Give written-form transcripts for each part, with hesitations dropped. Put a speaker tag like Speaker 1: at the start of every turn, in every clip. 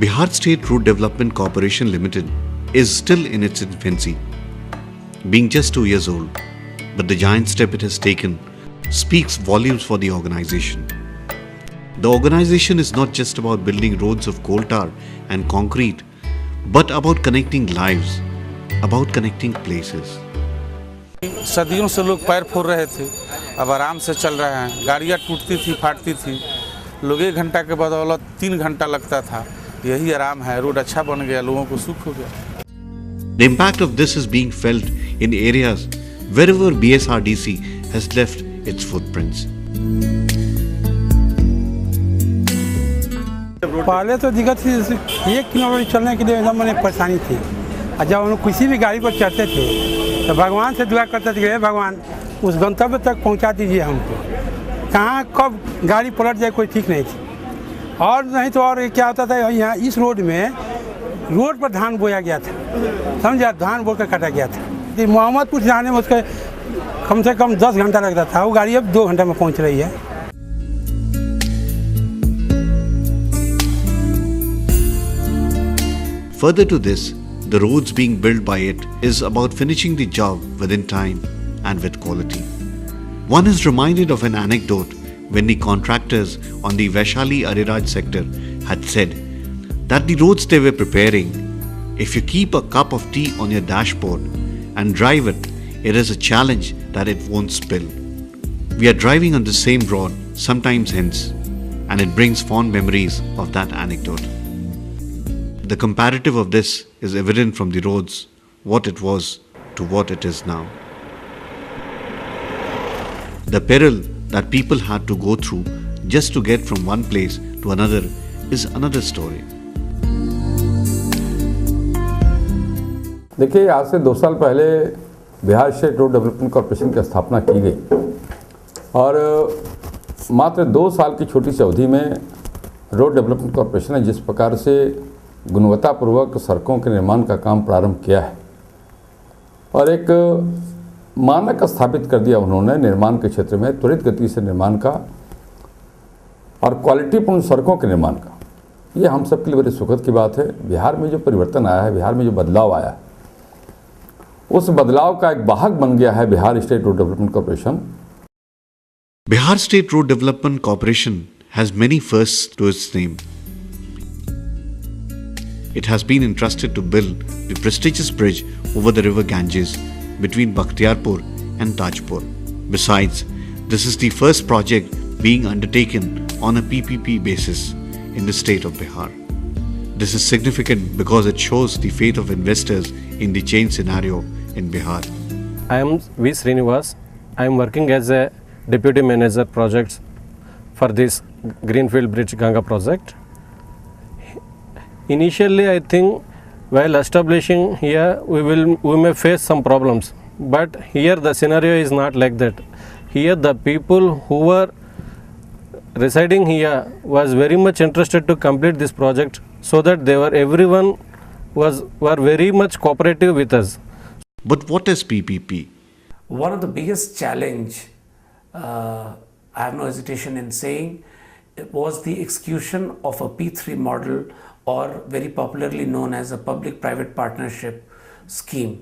Speaker 1: Bihar State Road Development Corporation Limited is still in its infancy, being just 2 years old, but the giant step it has taken speaks volumes for the organization. The organization is not just about building roads of coal tar and concrete, but about connecting lives, about connecting places.
Speaker 2: सदियों से लोग पैर फोड़ रहे थे, अब आराम से चल रहे हैं। गाड़ियाँ टूटती थी, फाटती थी, लोग 1 घंटा के बदौलत 3 घंटा लगता था। यही आराम है, रोड अच्छा बन गया, लोगों को सुख हो गया।
Speaker 1: The impact of this is being felt in areas wherever BSRDC has left its footprints.
Speaker 3: पहले तो दिक्कत थी, 1 किलोमीटर चलने के लिए एकदम मैंने परेशानी थी। और जब हम किसी भी गाड़ी को चढ़ते थे तो भगवान से दुआ करते थे कि हे भगवान उस गंतव्य तक पहुंचा दीजिए हमको। कहाँ कब गाड़ी पलट जाए कोई ठीक नहीं थी। और नहीं तो और क्या होता था, यहाँ इस रोड में रोड पर धान बोया गया था, समझा, धान बो कर काटा गया था। मोहम्मदपुर जाने में उसके कम से कम 10 घंटा लगता था, वो गाड़ी अब 2 घंटे में पहुँच रही है।
Speaker 1: Further to this, the roads being built by it is about finishing the job within time and with quality. One is reminded of an anecdote when the contractors on the Vaishali Ariraj sector had said that the roads they were preparing, if you keep a cup of tea on your dashboard and drive it, it is a challenge that it won't spill. We are driving on the same road sometimes hence, and it brings fond memories of that anecdote. The comparative of this is evident from the roads, what it was to what it is now. The peril that people had to go through just to get from one place to another is another story.
Speaker 4: देखिए, आज से 2 साल पहले Bihar state road development corporation की स्थापना की गई और मात्र 2 साल की छोटी सी अवधि में रोड डेवलपमेंट कॉरपोरेशन ने जिस प्रकार से गुणवत्तापूर्वक सड़कों के निर्माण का काम प्रारंभ किया है और एक मानक स्थापित कर दिया उन्होंने निर्माण के क्षेत्र में त्वरित गति से निर्माण का और क्वालिटीपूर्ण सड़कों के निर्माण का, ये हम सब के लिए बड़ी सुखद की बात है। बिहार में जो परिवर्तन आया है, बिहार में जो बदलाव आया है, उस बदलाव का एक वाहक बन गया है Bihar state road development corporation.
Speaker 1: Bihar State Road Development Corporation has many firsts to its name. It has been entrusted to build the prestigious bridge over the river Ganges between Bakhtiarpur and Tajpur. Besides, this is the first project being undertaken on a PPP basis in the state of Bihar. This is significant because it shows the faith of investors in the change scenario in Bihar.
Speaker 5: I am V. Srinivas. I am working as a Deputy Manager Projects for this Greenfield Bridge Ganga project. Initially, I think while establishing here, we may face some problems, but here the scenario is not like that. Here the people who were residing here was very much interested to complete this project, so that everyone were very much cooperative with us.
Speaker 1: But what is PPP?
Speaker 6: One of the biggest challenge, I have no hesitation in saying, it was the execution of a P3 model, or very popularly known as a public-private partnership scheme.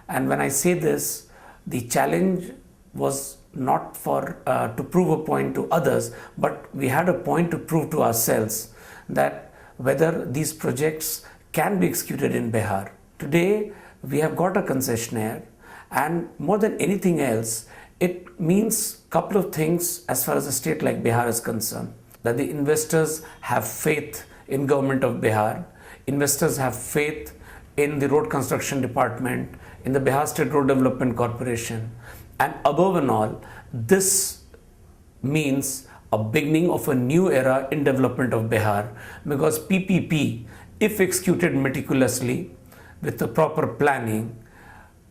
Speaker 6: And when I say this, the challenge was not for to prove a point to others, but we had a point to prove to ourselves that whether these projects can be executed in Bihar. Today, we have got a concessionaire, and more than anything else, it means a couple of things as far as a state like Bihar is concerned. That the investors have faith in government of Bihar, investors have faith in the road construction department, in the Bihar State Road Development Corporation, and above and all, this means a beginning of a new era in development of Bihar, because PPP, if executed meticulously with the proper planning,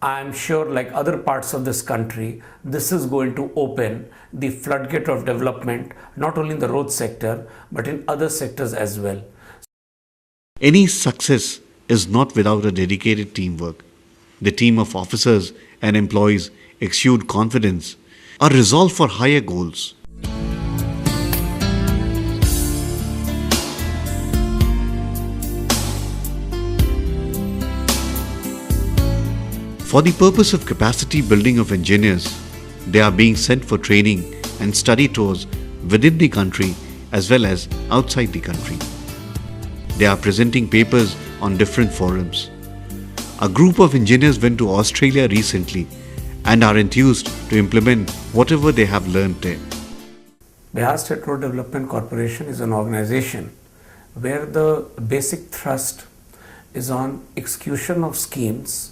Speaker 6: I am sure, like other parts of this country, this is going to open the floodgate of development, not only in the road sector, but in other sectors as well.
Speaker 1: Any success is not without a dedicated teamwork. The team of officers and employees exude confidence, a resolve for higher goals. For the purpose of capacity building of engineers, they are being sent for training and study tours within the country as well as outside the country. They are presenting papers on different forums. A group of engineers went to Australia recently and are enthused to implement whatever they have learned there.
Speaker 6: Bihar State Road Development Corporation is an organization where the basic thrust is on execution of schemes,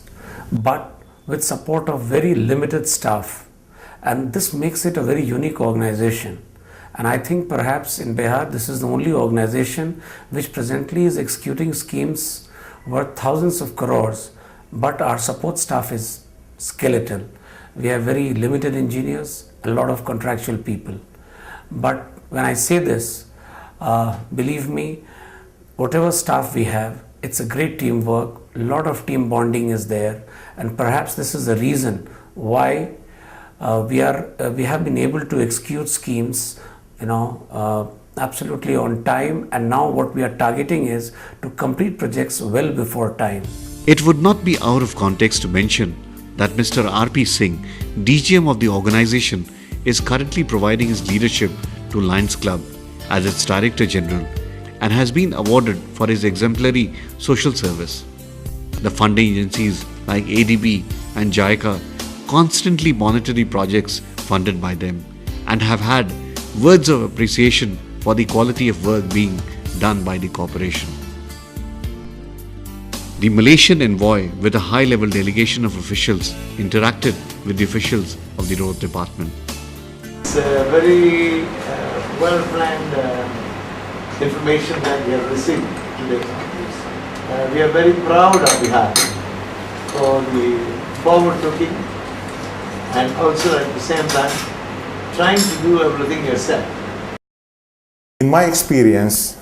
Speaker 6: but with support of very limited staff, and this makes it a very unique organization. And I think perhaps in Bihar this is the only organization which presently is executing schemes worth thousands of crores, but our support staff is skeletal. We have very limited engineers, a lot of contractual people. But when I say this, believe me, whatever staff we have, it's a great teamwork, a lot of team bonding is there, and perhaps this is the reason why we have been able to execute schemes, absolutely on time, and now what we are targeting is to complete projects well before time.
Speaker 1: It would not be out of context to mention that Mr. R.P. Singh, DGM of the organization, is currently providing his leadership to Lions Club as its Director General and has been awarded for his exemplary social service. The funding agencies like ADB and JICA constantly monitor the projects funded by them and have had words of appreciation for the quality of work being done by the corporation. The Malaysian envoy with a high-level delegation of officials interacted with the officials of the road department.
Speaker 7: It's a very well-planned information that we have received today. We are very proud of Bihar for the forward-looking and also at the same time trying to do everything yourself.
Speaker 8: In my experience,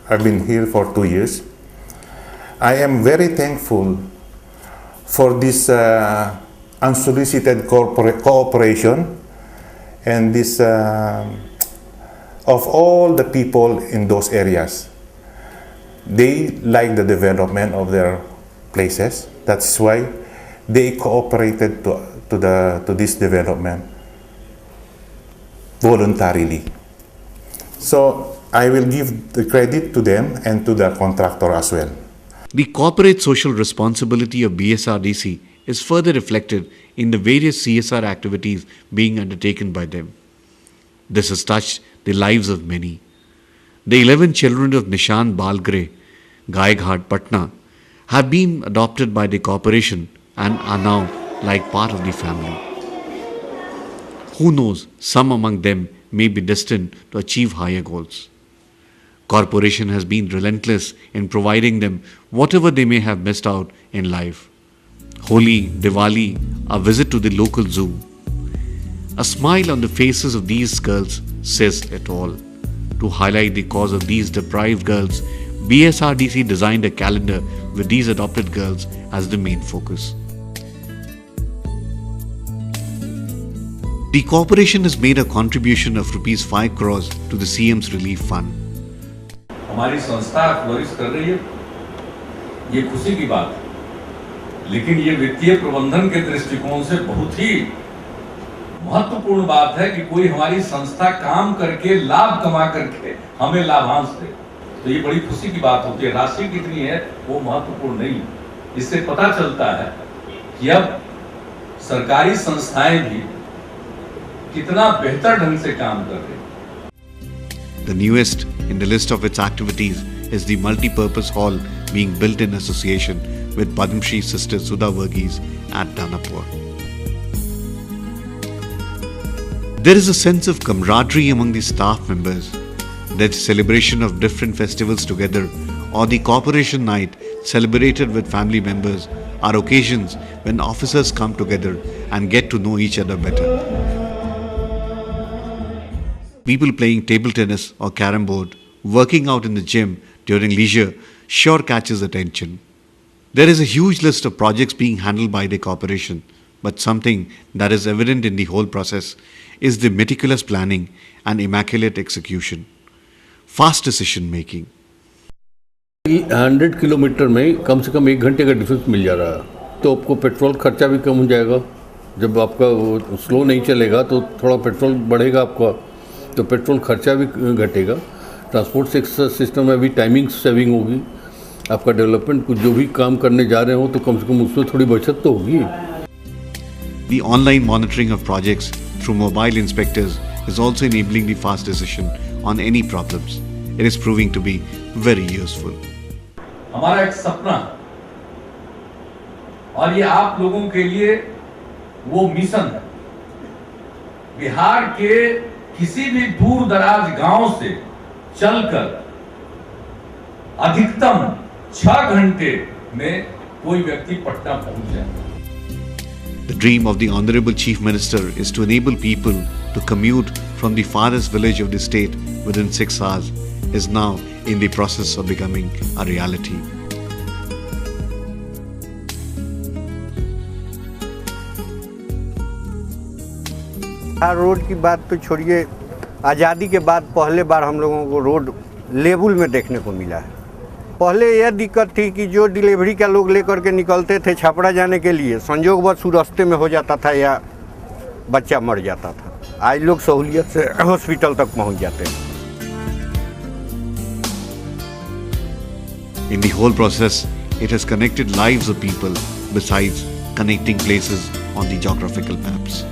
Speaker 8: I've been here for 2 years. I am very thankful for this unsolicited cooperation and this of all the people in those areas. They like the development of their places. That's why they cooperated to this development voluntarily. So I will give the credit to them and to the contractor as well.
Speaker 1: The corporate social responsibility of BSRDC is further reflected in the various CSR activities being undertaken by them. This has touched the lives of many. The 11 children of Nishan Balgre, Gaighat, Patna have been adopted by the corporation and are now like part of the family. Who knows, some among them may be destined to achieve higher goals. Corporation has been relentless in providing them whatever they may have missed out in life. Holi, Diwali, a visit to the local zoo. A smile on the faces of these girls says it all. To highlight the cause of these deprived girls, BSRDC designed a calendar with these adopted girls as the main focus. The corporation has made a contribution of Rs 5 crores to the CM's Relief Fund.
Speaker 9: हमारी संस्था flourish कर रही है, ये खुशी की बात है, लेकिन ये वित्तीय प्रबंधन के दृष्टिकोण से बहुत ही महत्वपूर्ण बात है कि कोई हमारी संस्था काम करके लाभ कमा करके हमें लाभांश दे, तो ये बड़ी खुशी की बात होती है। राशि कितनी है वो महत्वपूर्ण नहीं है, इससे पता चलता है कि अब सरकारी संस्थाएं भी कितना बेहतर ढंग से काम कर रही हैं।
Speaker 1: The newest in the list of its activities is the multi-purpose hall being built in association with Padma Shri Sister Sudha Varghese at Danapur. There is a sense of camaraderie among the staff members. The celebration of different festivals together or the corporation night celebrated with family members are occasions when officers come together and get to know each other better. People playing table tennis or carom board, working out in the gym during leisure sure catches attention. There is a huge list of projects being handled by the corporation, but something that is evident in the whole process is the meticulous planning and immaculate execution. Fast decision making.
Speaker 10: 100 kilometre में कम से कम 1 घंटे का difference मिल जा रहा है। तो आपको petrol खर्चा भी कम हो जाएगा। जब आपका वो स्लो नहीं चलेगा तो थोड़ा पेट्रोल बढ़ेगा आपका, तो पेट्रोल खर्चा भी घटेगा। ट्रांसपोर्ट सिस्टम में भी टाइमिंग सेविंग होगी। आपका डेवलपमेंट कुछ जो भी काम करने जा रहे हो तो कम से कम उसमें थोड़ी बचत तो होगी।
Speaker 1: The online monitoring of projects through mobile inspectors is also enabling the fast decision on any problems. It is proving to be very useful.
Speaker 9: हमारा एक सपना और ये आप लोगों के लिए वो मिशन है। बिहार के किसी भी दूर दराज गांव से चलकर अधिकतम 6 घंटे में कोई व्यक्ति पटना पहुंच जाए।
Speaker 1: The dream of the Honorable Chief Minister is to enable people to commute from the farthest village of the state within 6 hours is now in the process of becoming a reality.
Speaker 11: Road की बात तो छोड़िए, आज़ादी के बाद पहले बार हम लोगों को रोड लेवल में देखने को मिला है। पहले यह दिक्कत थी कि जो डिलीवरी का लोग लेकर के निकलते थे छपरा जाने के लिए, संयोगवश रास्ते में हो जाता था या बच्चा मर जाता था। आज लोग सहूलियत से हॉस्पिटल तक पहुंच जाते हैं।
Speaker 1: In the whole process, it has connected lives of people besides connecting places on the geographical maps.